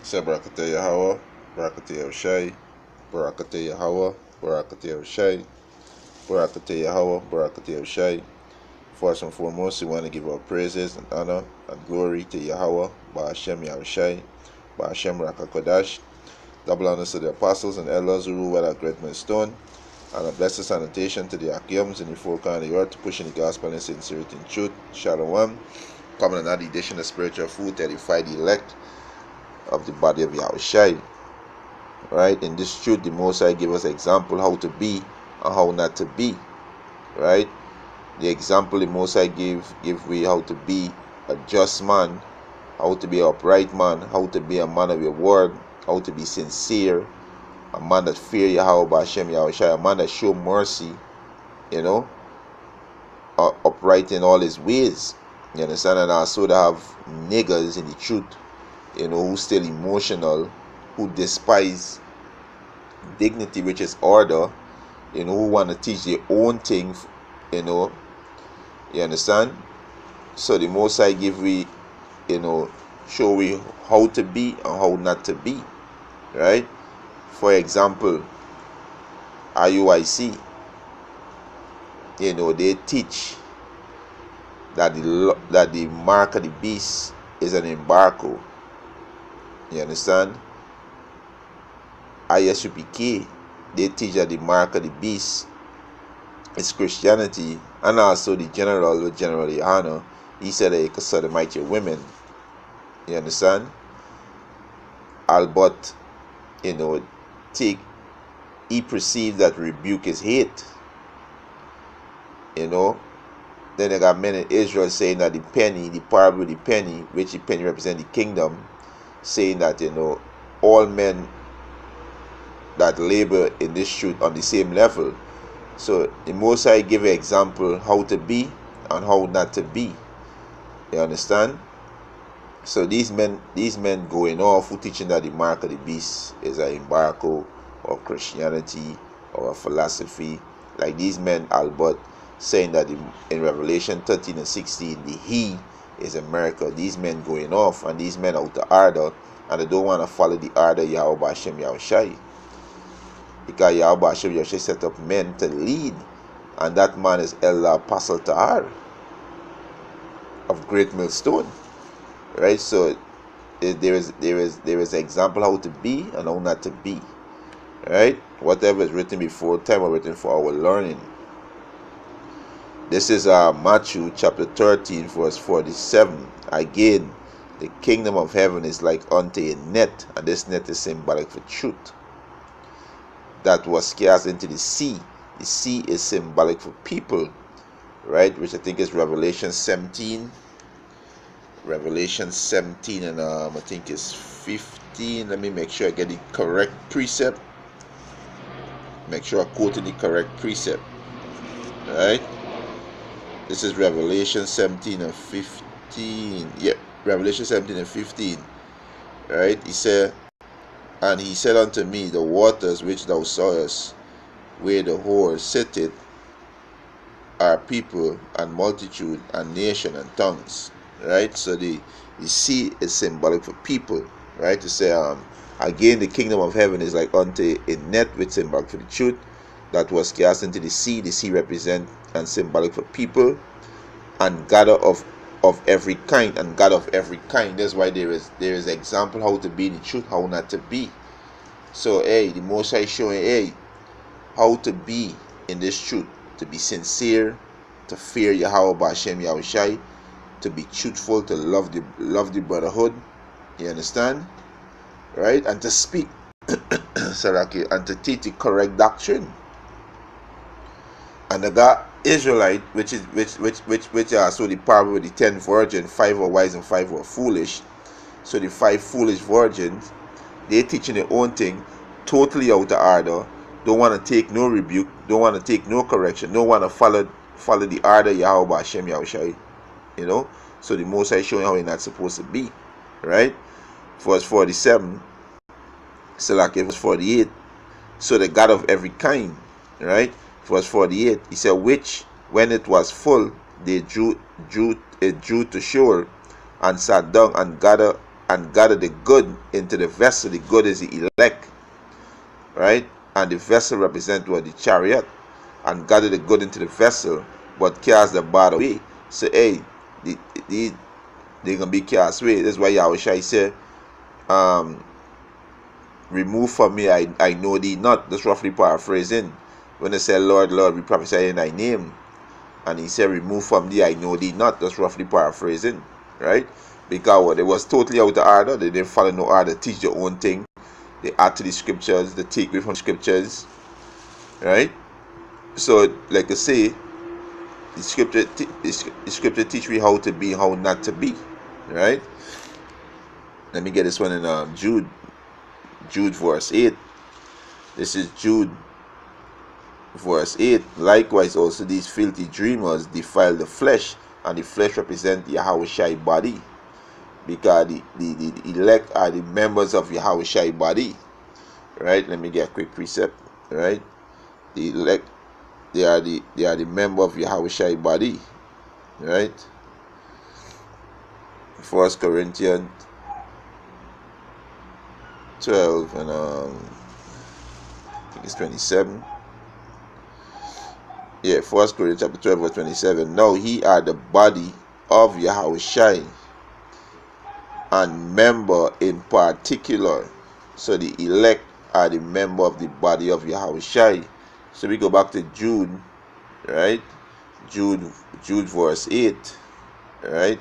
Say Barakatah Yahweh, Barakatah Yahushai, Barakatah Yahweh, Barakatah Yahushai, Barakatah Yahweh, Barakatah Yahushai. First and foremost, we want to give our praises and honor and glory to Yahweh, Ba'ashem Yahushai, Ba'ashem Rakakodash. Double honors to the apostles and elders who rule at Great Millstone, and a blessed sanitation to the Akiums in the four corners of the earth, pushing the gospel in sincerity and truth. Shalom. Coming another edition of spiritual food to edify the elect of the body of Yahushai. Right? In this truth, the Most High give us example how to be and how not to be. Right? The example the Most High give we how to be a just man, how to be an upright man, how to be a man of your word, how to be sincere, a man that fear Yahweh Ba'ashem Yahushai, a man that show mercy, upright in all his ways. You understand? And also to have niggas in the truth, who still emotional, who despise dignity, which is order, who want to teach their own thing, you understand? So the Most High give we, show we how to be and how not to be, right? For example, IUIC, they teach that the mark of the beast is an embargo. You understand? ISUPK, they teach that the mark of the beast is Christianity, and also the General Yohana, he said that he could sodomite your women. You understand? Albert, he perceived that rebuke is hate. Then they got men in Israel saying that the parable of the penny, which the penny represents the kingdom, saying that all men that labor in this truth on the same level. So the Most High give an example how to be and how not to be. You understand? So these men going off who teaching that the mark of the beast is an embargo or Christianity or a philosophy. Like these men, Albert, saying that in Revelation 13 and 16, the he is America. These men going off, and these men out the order, and they don't want to follow the order of Yahweh Ba'ashem Yahushai. Because Yahweh Ba'ashem Yahushai set up men to lead, and that man is Elder Apostle Tahar of Great Millstone. Right? So there is example how to be and how not to be. Right? Whatever is written before time or written for our learning. This is Matthew chapter 13 verse 47. Again, the kingdom of heaven is like unto a net, and this net is symbolic for truth, that was cast into the sea. The sea is symbolic for people, right? Which I think is Revelation 17 and I think it's 15. Let me make sure I get the correct precept. Make sure I quote the correct precept. Right? This is Revelation 17 and 15. Yep, Revelation 17 and 15. Right? He said, and he said unto me, the waters which thou sawest, where the whore sitteth, are people and multitude and nation and tongues. Right? So the sea is symbolic for people. Right? To say, again, the kingdom of heaven is like unto a net which symbolic for the truth, that was cast into the sea. The sea represent and symbolic for people, and God of every kind, and God of every kind. That's why there is example how to be in the truth, how not to be. So the Most High showing how to be in this truth, to be sincere, to fear Yahweh Ba'ashem Yahushai, to be truthful, to love the brotherhood. You understand? Right? And to speak Saraki, and to teach the correct doctrine. And the God Israelite, which are so the parable with the 10 virgins, 5 were wise and 5 were foolish. So the 5 foolish virgins, they teaching their own thing, totally out of order, don't want to take no rebuke, don't want to take no correction, don't want to follow the order Yahweh Ba'ashem Yahushai. So the Most High showing how you're not supposed to be. Right? Verse 47, so like verse 48, so the God of every kind. Right? Verse 48, he said, which when it was full, they drew to shore, and sat down and gathered and gather the good into the vessel. The good is the elect, right? And the vessel represents what? The chariot. And gather the good into the vessel, but cast the bad away. So, hey, they're going to be cast away. That's why Yahushua said, remove from me, I know thee not. That's roughly paraphrasing. When they say, Lord, Lord, we prophesy in thy name. And he said, remove from thee, I know thee not. That's roughly paraphrasing, right? Because what? It was totally out of order. They didn't follow no order, teach their own thing. They add to the scriptures, they take away from scriptures, right? So, like I say, the scripture teach me how to be, how not to be, right? Let me get this one in Jude verse 8. This is Jude verse 8. Likewise also these filthy dreamers defile the flesh, and the flesh represent Yahushai body, because the elect are the members of Yahushai body, right? Let me get a quick precept, right? The elect, they are the member of Yahushai body, right? 1 Corinthians 12 and I think it's 27. Yeah, 1 Corinthians chapter 12 verse 27. Now he are the body of Yahushai, and member in particular. So the elect are the member of the body of Yahushai. So we go back to Jude, right? Jude verse 8, right?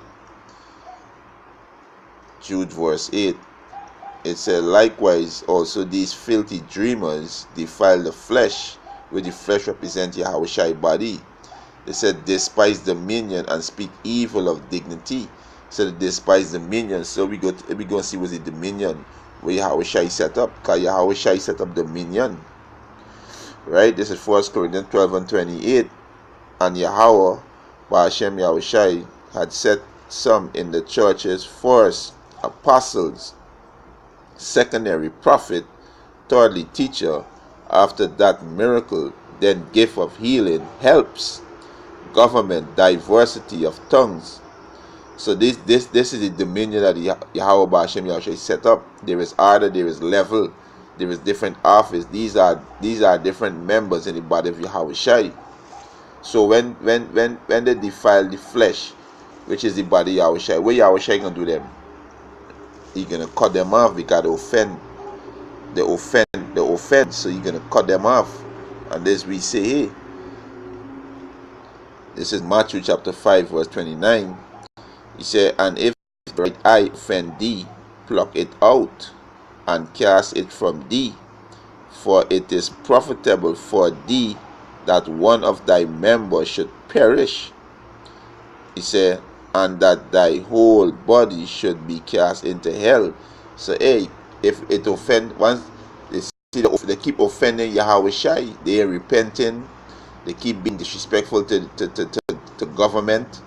Jude verse 8. It said, likewise also these filthy dreamers defile the flesh, which the flesh represents Yahushai body. It said, despise dominion and speak evil of dignity. So despise dominion. So we go to see what's the dominion where Yahushai set up. Because Yahushai set up dominion, right? This is 1 Corinthians 12 and 28. And Yahweh, by Hashem Yahushai, had set some in the churches, first apostles, secondary prophet, thirdly teacher, after that miracle, then gift of healing, helps, government, diversity of tongues. So this is the dominion that Yahweh by Hashem Yahushua set up. There is order, there is level, there is different office. These are different members in the body of Yahushua. So when they defile the flesh, which is the body of Yahushua, what Yahushua gonna do them? He's gonna cut them off because they offend. So you're gonna cut them off. And this we say, hey, this is Matthew chapter 5 verse 29. He said, and if the right eye offend thee, pluck it out and cast it from thee, for it is profitable for thee that one of thy members should perish. He said, and that thy whole body should be cast into hell. So hey, if it offend, once they see they keep offending Yahushai, they are repenting, they keep being disrespectful to government,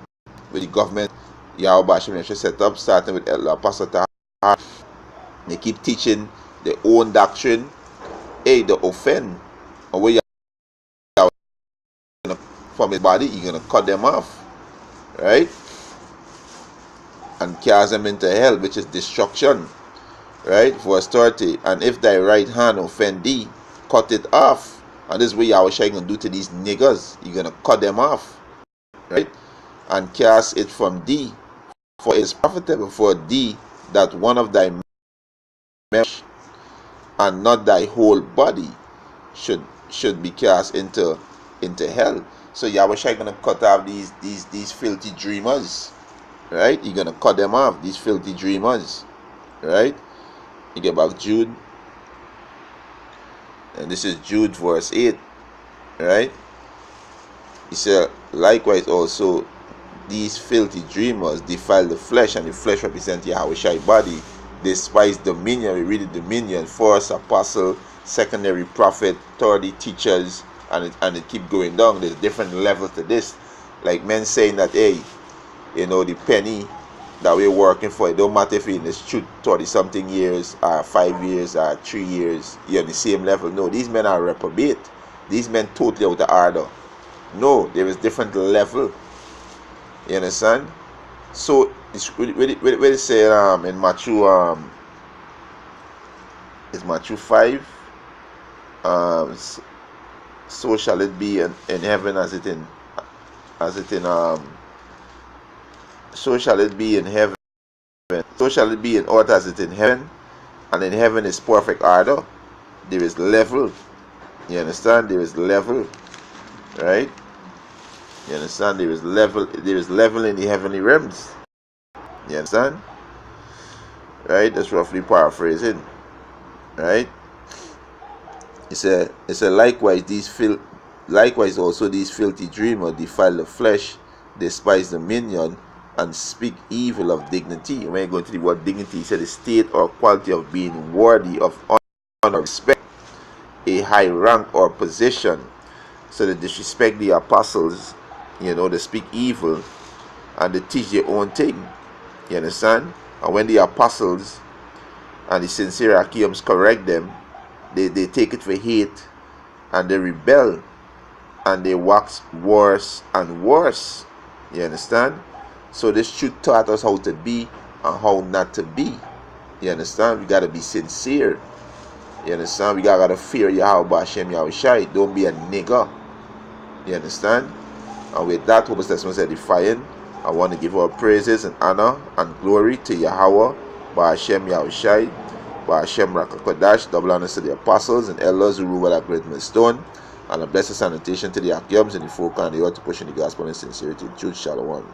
with the government Yahweh Hashem set up, starting with Apostle Tahar. They keep teaching their own doctrine. Hey, they offend. And where Yahweh from his body, you're gonna cut them off, right? And cast them into hell, which is destruction, right? Verse 30. And if thy right hand offend thee, cut it off. And this is what Yahweh gonna do to these niggers. You're gonna cut them off, right? And cast it from thee, for it is profitable for thee that one of thy members, and not thy whole body, should be cast into hell. So Yahweh gonna cut off these filthy dreamers, right? You're gonna cut them off, these filthy dreamers, right? You get back Jude, and this is Jude verse 8, right? He said, likewise also these filthy dreamers defile the flesh, and the flesh represents Yahushai body, despise dominion. We read the dominion, first apostle, secondary prophet, thirdly teachers, and it keep going down. There's different levels to this. Like men saying that, hey, you know, the penny that we're working for, it don't matter if you're in this truth 30 something years, or 5 years, or 3 years, you're on the same level. No, these men are reprobate. These men totally out of order. No, there is different level. You understand? So it's what it say in Matthew is Matthew 5, um so shall it be in heaven as it in so shall it be in heaven, so shall it be in earth as it in heaven. And in heaven is perfect order. There is level. You understand? There is level, right? You understand? There is level. There is level in the heavenly realms. You understand? Right? That's roughly paraphrasing. Right? It's a likewise also these filthy dreamers defile the flesh, despise dominion, and speak evil of dignity. When you go into the word dignity, he said the state or quality of being worthy of honor, respect, a high rank or position. So they disrespect the apostles, they speak evil and they teach their own thing. You understand? And when the apostles and the sincere Achaeans correct them, they take it for hate and they rebel and they wax worse and worse. You understand? So this truth taught us how to be and how not to be. You understand? We gotta be sincere. You understand? We gotta fear Yahweh Hashem Yahushai. Don't be a nigger. You understand? And with that, Hope Testimony Edifying, I want to give our praises and honor and glory to Yahweh, Hashem Yahushai, Hashem Rakakodash, double honors to the apostles and elders who rule that great millstone, and a blessed sanitation to the Achaeans and the folk and the earth to push in the gospel in sincerity and truth. Shalom.